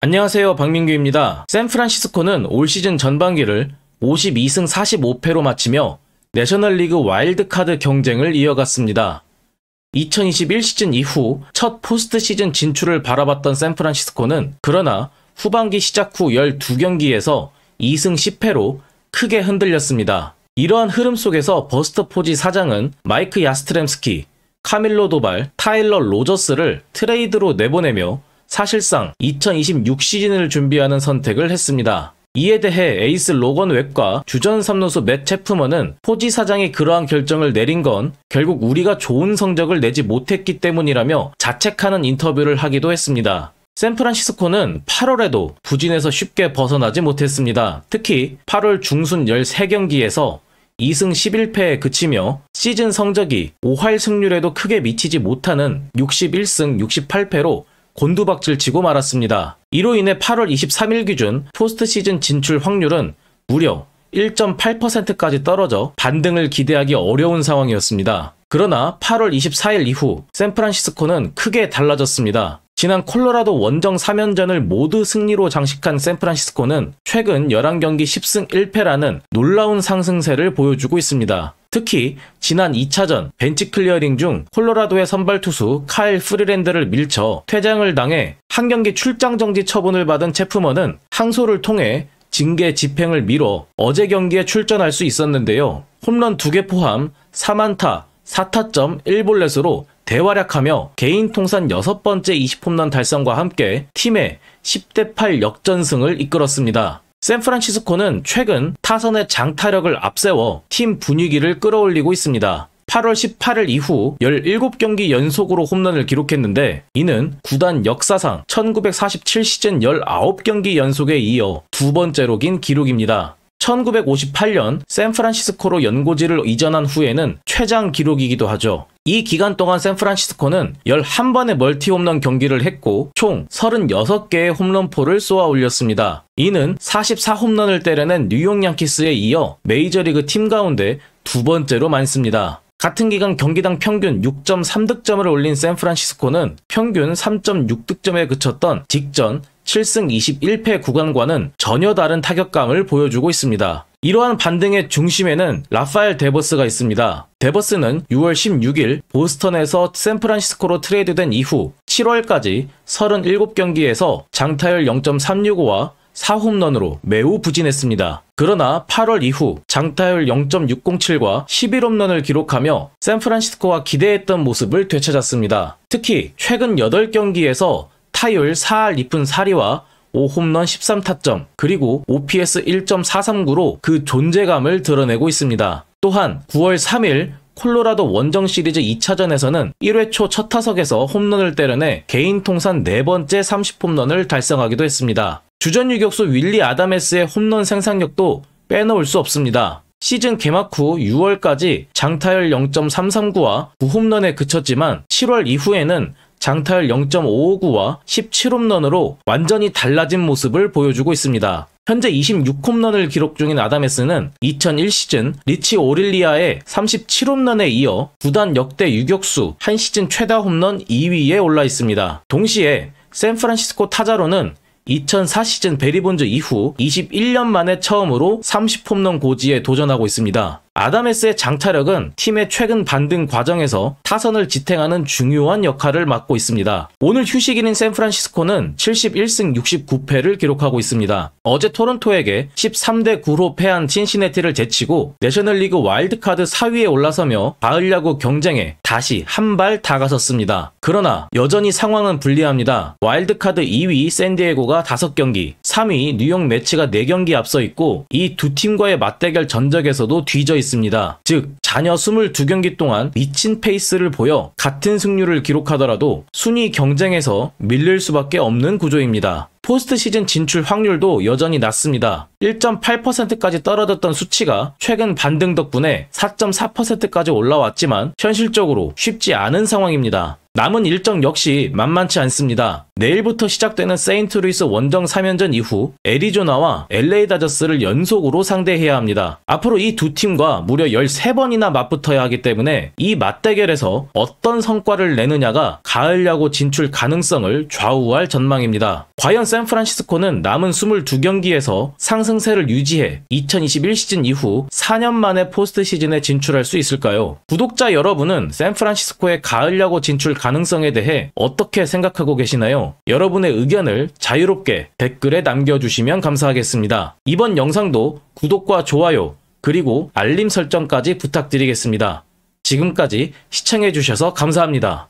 안녕하세요, 박민규입니다. 샌프란시스코는 올 시즌 전반기를 52승 45패로 마치며 내셔널리그 와일드카드 경쟁을 이어갔습니다. 2021 시즌 이후 첫 포스트 시즌 진출을 바라봤던 샌프란시스코는 그러나 후반기 시작 후 12경기에서 2승 10패로 크게 흔들렸습니다. 이러한 흐름 속에서 버스터 포지 사장은 마이크 야스트렘스키, 카밀로 도발, 타일러 로저스를 트레이드로 내보내며 사실상 2026 시즌을 준비하는 선택을 했습니다. 이에 대해 에이스 로건 웹과 주전 3루수 맷 체프먼은 포지 사장이 그러한 결정을 내린 건 결국 우리가 좋은 성적을 내지 못했기 때문이라며 자책하는 인터뷰를 하기도 했습니다. 샌프란시스코는 8월에도 부진에서 쉽게 벗어나지 못했습니다. 특히 8월 중순 13경기에서 2승 11패에 그치며 시즌 성적이 5할 승률에도 크게 미치지 못하는 61승 68패로 곤두박질치고 말았습니다. 이로 인해 8월 23일 기준 포스트 시즌 진출 확률은 무려 1.8%까지 떨어져 반등을 기대하기 어려운 상황이었습니다. 그러나 8월 24일 이후 샌프란시스코는 크게 달라졌습니다. 지난 콜로라도 원정 3연전을 모두 승리로 장식한 샌프란시스코는 최근 11경기 10승 1패라는 놀라운 상승세를 보여주고 있습니다. 특히 지난 2차전 벤치 클리어링 중 콜로라도의 선발 투수 카일 프리랜드를 밀쳐 퇴장을 당해 한 경기 출장 정지 처분을 받은 체프먼은 항소를 통해 징계 집행을 미뤄 어제 경기에 출전할 수 있었는데요. 홈런 2개 포함 3안타 4타점 1볼넷으로 대활약하며 개인 통산 6번째 20홈런 달성과 함께 팀의 10대8 역전승을 이끌었습니다. 샌프란시스코는 최근 타선의 장타력을 앞세워 팀 분위기를 끌어올리고 있습니다. 8월 18일 이후 17경기 연속으로 홈런을 기록했는데 이는 구단 역사상 1947 시즌 19경기 연속에 이어 두 번째로 긴 기록입니다. 1958년 샌프란시스코로 연고지를 이전한 후에는 최장 기록이기도 하죠. 이 기간 동안 샌프란시스코는 11번의 멀티 홈런 경기를 했고 총 36개의 홈런포를 쏘아 올렸습니다. 이는 44홈런을 때려낸 뉴욕 양키스에 이어 메이저리그 팀 가운데 두 번째로 많습니다. 같은 기간 경기당 평균 6.3득점을 올린 샌프란시스코는 평균 3.6득점에 그쳤던 직전 7승 21패 구간과는 전혀 다른 타격감을 보여주고 있습니다. 이러한 반등의 중심에는 라파엘 데버스가 있습니다. 데버스는 6월 16일 보스턴에서 샌프란시스코로 트레이드된 이후 7월까지 37경기에서 장타율 0.365와 4홈런으로 매우 부진했습니다. 그러나 8월 이후 장타율 0.607과 11홈런을 기록하며 샌프란시스코가 기대했던 모습을 되찾았습니다. 특히 최근 8경기에서 타율 4할 2푼 4리와 5홈런 13타점 그리고 OPS 1.439로 그 존재감을 드러내고 있습니다. 또한 9월 3일 콜로라도 원정 시리즈 2차전에서는 1회 초 첫 타석에서 홈런을 때려내 개인 통산 4번째 30홈런을 달성하기도 했습니다. 주전 유격수 윌리 아다메스의 홈런 생산력도 빼놓을 수 없습니다. 시즌 개막 후 6월까지 장타율 0.339와 9홈런에 그쳤지만 7월 이후에는 장타율 0.559와 17홈런으로 완전히 달라진 모습을 보여주고 있습니다. 현재 26홈런을 기록 중인 아다메스는 2001 시즌 리치 오릴리아의 37홈런에 이어 구단 역대 유격수 한 시즌 최다 홈런 2위에 올라 있습니다. 동시에 샌프란시스코 타자로는 2004 시즌 베리 본즈 이후 21년 만에 처음으로 30홈런 고지에 도전하고 있습니다. 아다메스의 장타력은 팀의 최근 반등 과정에서 타선을 지탱하는 중요한 역할을 맡고 있습니다. 오늘 휴식일인 샌프란시스코는 71승 69패를 기록하고 있습니다. 어제 토론토에게 13대 9로 패한 친시내티를 제치고 내셔널리그 와일드카드 4위에 올라서며 가을 야구 경쟁에 다시 한 발 다가섰습니다. 그러나 여전히 상황은 불리합니다. 와일드카드 2위 샌디에고가 5경기, 3위 뉴욕 매츠가 4경기 앞서 있고 이 두 팀과의 맞대결 전적에서도 뒤져 있습니다. 즉 잔여 22경기 동안 미친 페이스를 보여 같은 승률을 기록하더라도 순위 경쟁에서 밀릴 수밖에 없는 구조입니다. 포스트 시즌 진출 확률도 여전히 낮습니다. 1.8%까지 떨어졌던 수치가 최근 반등 덕분에 4.4%까지 올라왔지만 현실적으로 쉽지 않은 상황입니다. 남은 일정 역시 만만치 않습니다. 내일부터 시작되는 세인트루이스 원정 3연전 이후 애리조나와 LA 다저스를 연속으로 상대해야 합니다. 앞으로 이 두 팀과 무려 13번이나 맞붙어야 하기 때문에 이 맞대결에서 어떤 성과를 내느냐가 가을 야구 진출 가능성을 좌우할 전망입니다. 과연 샌프란시스코는 남은 22경기에서 상승세를 유지해 2021 시즌 이후 4년 만에 포스트 시즌에 진출할 수 있을까요? 구독자 여러분은 샌프란시스코의 가을 야구 진출 가능성에 대해 어떻게 생각하고 계시나요? 여러분의 의견을 자유롭게 댓글에 남겨주시면 감사하겠습니다. 이번 영상도 구독과 좋아요 그리고 알림 설정까지 부탁드리겠습니다. 지금까지 시청해주셔서 감사합니다.